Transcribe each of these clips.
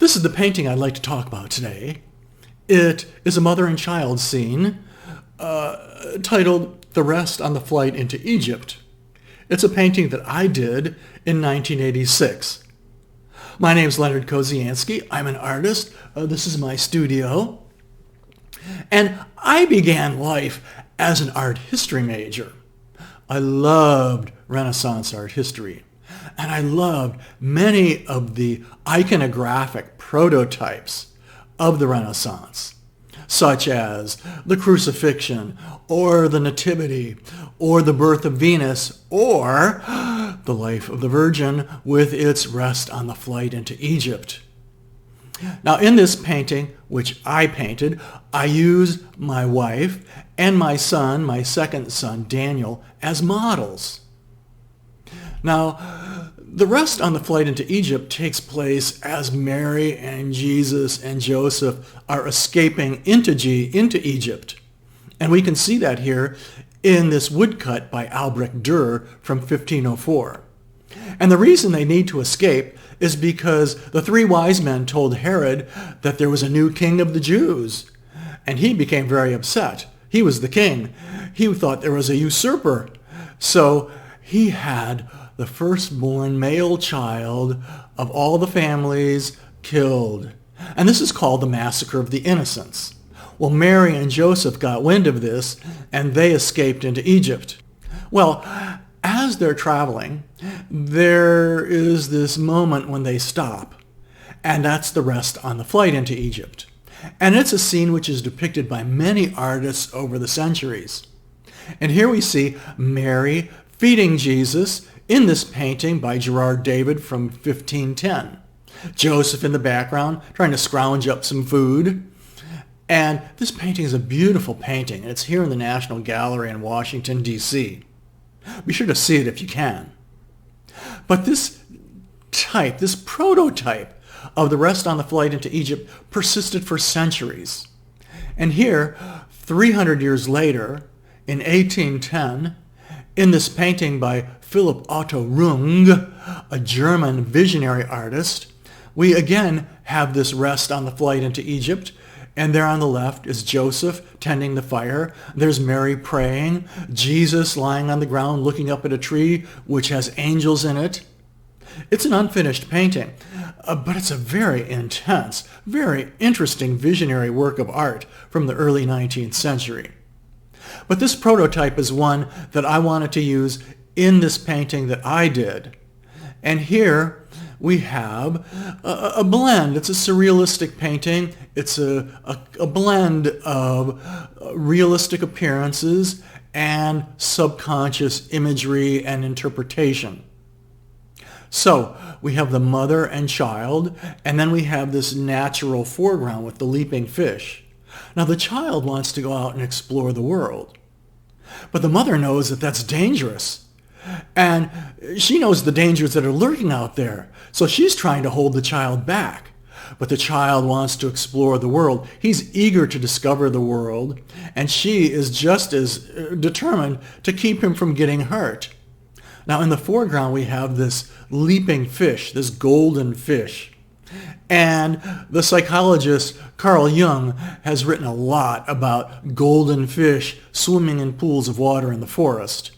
This is the painting I'd like to talk about today. It is a mother and child scene titled The Rest on the Flight into Egypt. It's a painting that I did in 1986. My name is Leonard Koscianski. I'm an artist. This is my studio. And I began life as an art history major. I loved Renaissance art history. And I loved many of the iconographic prototypes of the Renaissance, such as the Crucifixion, or the Nativity, or the Birth of Venus, or the Life of the Virgin with its rest on the flight into Egypt. Now, in this painting, which I painted, I used my wife and my son, my second son, Daniel, as models. Now, the rest on the flight into Egypt takes place as Mary and Jesus and Joseph are escaping into Egypt. And we can see that here in this woodcut by Albrecht Dürer from 1504. And the reason they need to escape is because the three wise men told Herod that there was a new king of the Jews. And he became very upset. He was the king. He thought there was a usurper. So he had the firstborn male child of all the families killed. And this is called the Massacre of the Innocents. Well, Mary and Joseph got wind of this, and they escaped into Egypt. Well, as they're traveling, there is this moment when they stop, and that's the rest on the flight into Egypt. And it's a scene which is depicted by many artists over the centuries. And here we see Mary feeding Jesus in this painting by Gerard David from 1510. Joseph in the background trying to scrounge up some food. And this painting is a beautiful painting. It's here in the National Gallery in Washington, D.C. Be sure to see it if you can. But this prototype of the rest on the flight into Egypt persisted for centuries. And here, 300 years later, in 1810, in this painting by Philipp Otto Runge, a German visionary artist, we again have this rest on the flight into Egypt. And there on the left is Joseph tending the fire. There's Mary praying. Jesus lying on the ground looking up at a tree which has angels in it. It's an unfinished painting, but it's a very intense, very interesting visionary work of art from the early 19th century. But this prototype is one that I wanted to use in this painting that I did. And here we have a blend. It's a surrealistic painting. It's a blend of realistic appearances and subconscious imagery and interpretation. So we have the mother and child, and then we have this natural foreground with the leaping fish. Now the child wants to go out and explore the world, but the mother knows that that's dangerous. And she knows the dangers that are lurking out there. So she's trying to hold the child back. But the child wants to explore the world. He's eager to discover the world. And she is just as determined to keep him from getting hurt. Now in the foreground we have this leaping fish, this golden fish. And the psychologist Carl Jung has written a lot about golden fish swimming in pools of water in the forest.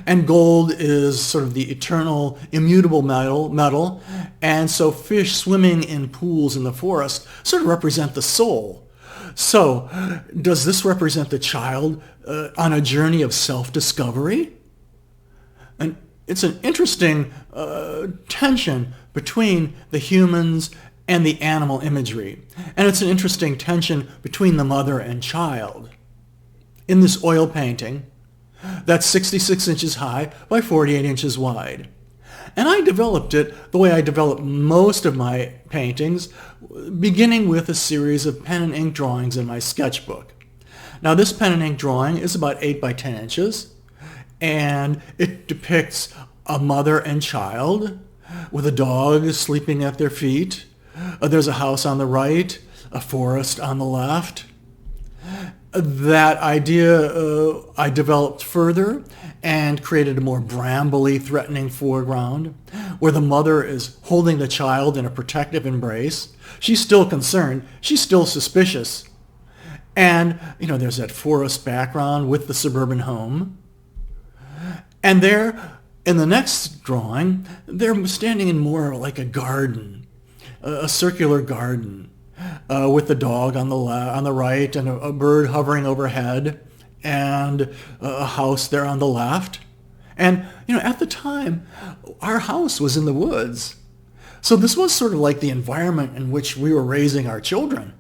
And gold is sort of the eternal, immutable metal. And so fish swimming in pools in the forest sort of represent the soul. So does this represent the child on a journey of self-discovery? And it's an interesting tension between the humans and the animal imagery. And it's an interesting tension between the mother and child. In this oil painting, that's 66 inches high by 48 inches wide. And I developed it the way I develop most of my paintings, beginning with a series of pen and ink drawings in my sketchbook. Now this pen and ink drawing is about 8 by 10 inches, and it depicts a mother and child with a dog sleeping at their feet. There's a house on the right, a forest on the left. That idea I developed further and created a more brambly, threatening foreground where the mother is holding the child in a protective embrace. She's still concerned. She's still suspicious. And, there's that forest background with the suburban home. And there, in the next drawing, they're standing in more like a garden, a circular garden. With the dog on the right and a bird hovering overhead and a house there on the left. And, at the time, our house was in the woods. So this was sort of like the environment in which we were raising our children.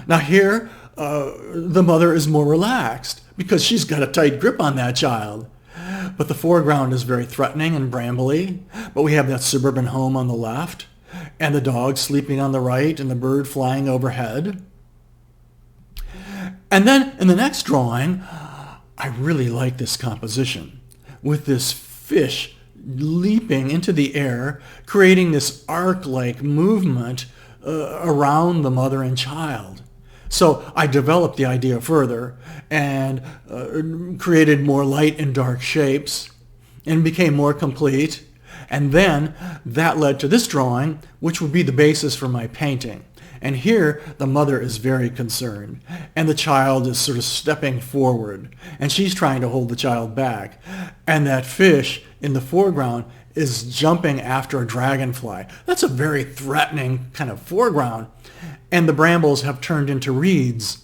Now here, the mother is more relaxed because she's got a tight grip on that child. But the foreground is very threatening and brambly. But we have that suburban home on the left, and the dog sleeping on the right, and the bird flying overhead. And then in the next drawing, I really like this composition with this fish leaping into the air, creating this arc-like movement around the mother and child. So I developed the idea further and created more light and dark shapes and became more complete. And then that led to this drawing, which would be the basis for my painting. And here the mother is very concerned and the child is sort of stepping forward and she's trying to hold the child back. And that fish in the foreground is jumping after a dragonfly. That's a very threatening kind of foreground. And the brambles have turned into reeds.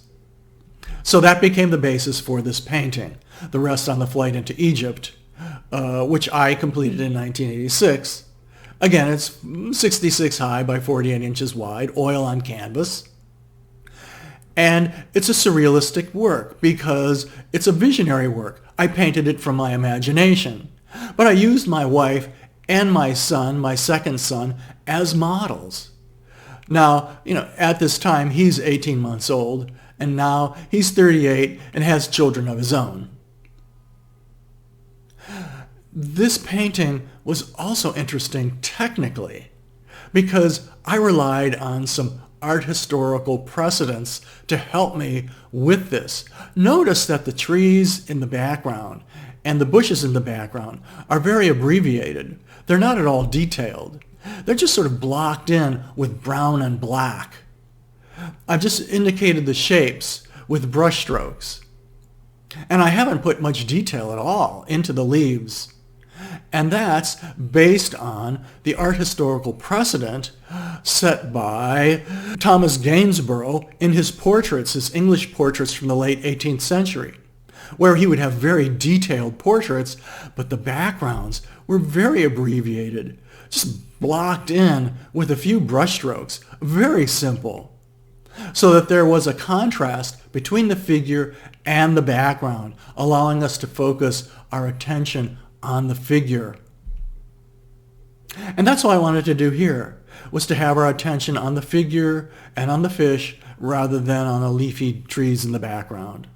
So that became the basis for this painting, The Rest on the Flight into Egypt, which I completed in 1986. Again, it's 66 high by 48 inches wide, oil on canvas. And it's a surrealistic work because it's a visionary work. I painted it from my imagination. But I used my wife and my son, my second son, as models. Now, at this time, he's 18 months old, and now he's 38 and has children of his own. This painting was also interesting technically because I relied on some art historical precedents to help me with this. Notice that the trees in the background and the bushes in the background are very abbreviated. They're not at all detailed. They're just sort of blocked in with brown and black. I've just indicated the shapes with brush strokes. And I haven't put much detail at all into the leaves. And that's based on the art historical precedent set by Thomas Gainsborough in his portraits, his English portraits from the late 18th century, where he would have very detailed portraits, but the backgrounds were very abbreviated, just blocked in with a few brushstrokes, very simple, so that there was a contrast between the figure and the background, allowing us to focus our attention on the figure. And that's what I wanted to do here, was to have our attention on the figure and on the fish rather than on the leafy trees in the background.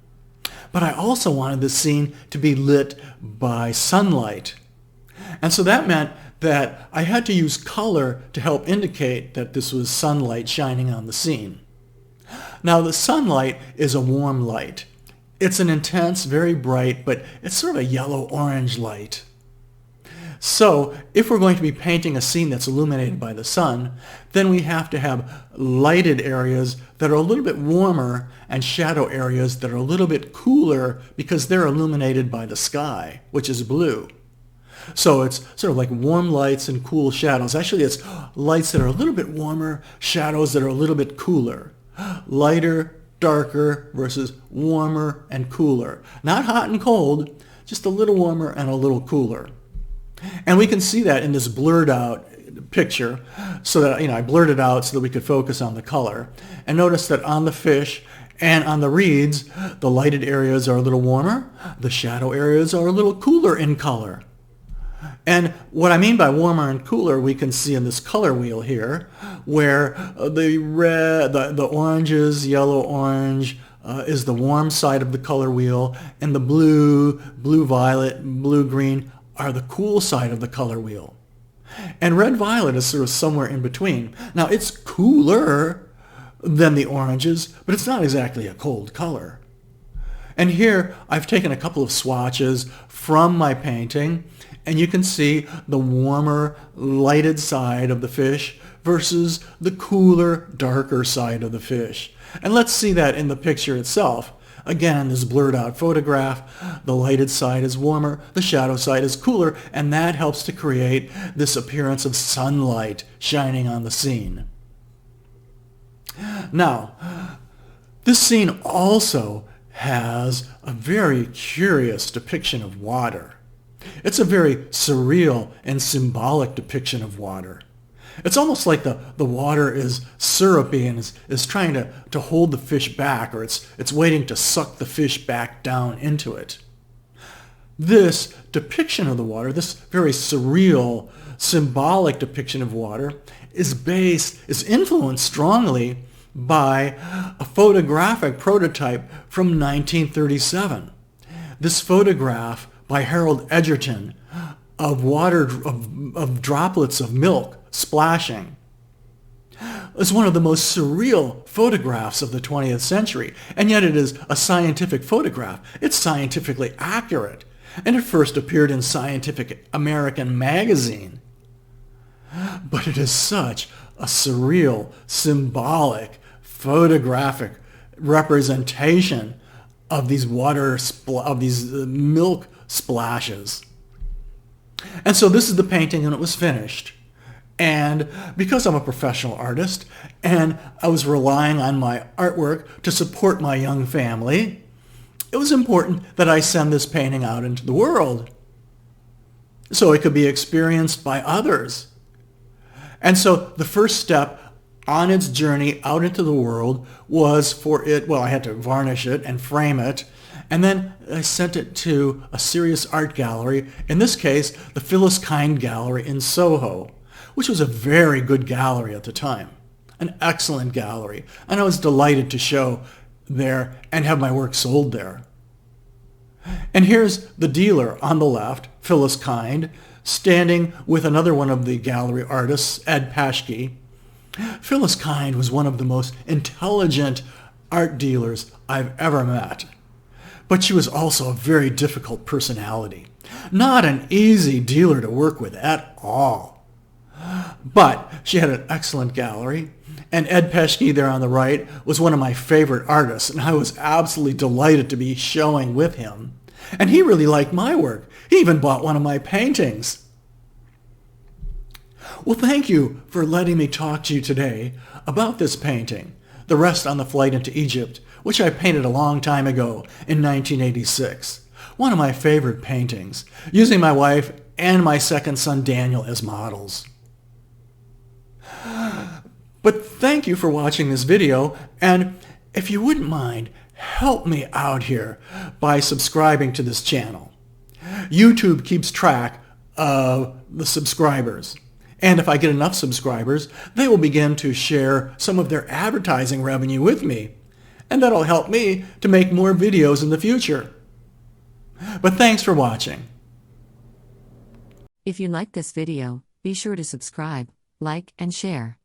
But I also wanted the scene to be lit by sunlight. And so that meant that I had to use color to help indicate that this was sunlight shining on the scene. Now the sunlight is a warm light. It's an intense, very bright, but it's sort of a yellow-orange light. So if we're going to be painting a scene that's illuminated by the sun, then we have to have lighted areas that are a little bit warmer and shadow areas that are a little bit cooler because they're illuminated by the sky, which is blue. So it's sort of like warm lights and cool shadows. Actually, it's lights that are a little bit warmer, shadows that are a little bit cooler. Lighter, darker versus warmer and cooler. Not hot and cold, just a little warmer and a little cooler. And we can see that in this blurred out picture, so that I blurred it out so that we could focus on the color. And notice that on the fish and on the reeds, the lighted areas are a little warmer, the shadow areas are a little cooler in color. And what I mean by warmer and cooler, we can see in this color wheel here, where the red, the oranges, yellow-orange, is the warm side of the color wheel, and the blue, blue-violet, blue-green are the cool side of the color wheel. And red-violet is sort of somewhere in between. Now, it's cooler than the oranges, but it's not exactly a cold color. And here I've taken a couple of swatches from my painting, and you can see the warmer, lighted side of the fish versus the cooler, darker side of the fish. And let's see that in the picture itself. Again, this blurred out photograph, the lighted side is warmer, the shadow side is cooler, and that helps to create this appearance of sunlight shining on the scene. Now, this scene also has a very curious depiction of water. It's a very surreal and symbolic depiction of water. It's almost like the water is syrupy and is trying to hold the fish back, or it's waiting to suck the fish back down into it. This depiction of the water, this very surreal, symbolic depiction of water, is influenced strongly by a photographic prototype from 1937. This photograph by Harold Edgerton of water, of droplets of milk splashing, is one of the most surreal photographs of the 20th century, and yet it is a scientific photograph. It's scientifically accurate, and it first appeared in Scientific American magazine. But it is such a surreal, symbolic, photographic representation of these milk splashes. And so this is the painting, and it was finished. And because I'm a professional artist and I was relying on my artwork to support my young family, it was important that I send this painting out into the world so it could be experienced by others. And so the first step on its journey out into the world was I had to varnish it and frame it, and then I sent it to a serious art gallery, in this case, the Phyllis Kind Gallery in Soho, which was a very good gallery at the time, an excellent gallery, and I was delighted to show there and have my work sold there. And here's the dealer on the left, Phyllis Kind, standing with another one of the gallery artists, Ed Paschke. Phyllis Kind was one of the most intelligent art dealers I've ever met. But she was also a very difficult personality. Not an easy dealer to work with at all. But she had an excellent gallery, and Ed Paschke there on the right was one of my favorite artists, and I was absolutely delighted to be showing with him. And he really liked my work. He even bought one of my paintings. Well, thank you for letting me talk to you today about this painting, The Rest on the Flight into Egypt, which I painted a long time ago in 1986. One of my favorite paintings, using my wife and my second son Daniel as models. But thank you for watching this video, and if you wouldn't mind, help me out here by subscribing to this channel. YouTube keeps track of the subscribers, and if I get enough subscribers, they will begin to share some of their advertising revenue with me, and that'll help me to make more videos in the future. But thanks for watching. If you liked this video, be sure to subscribe, like, and share.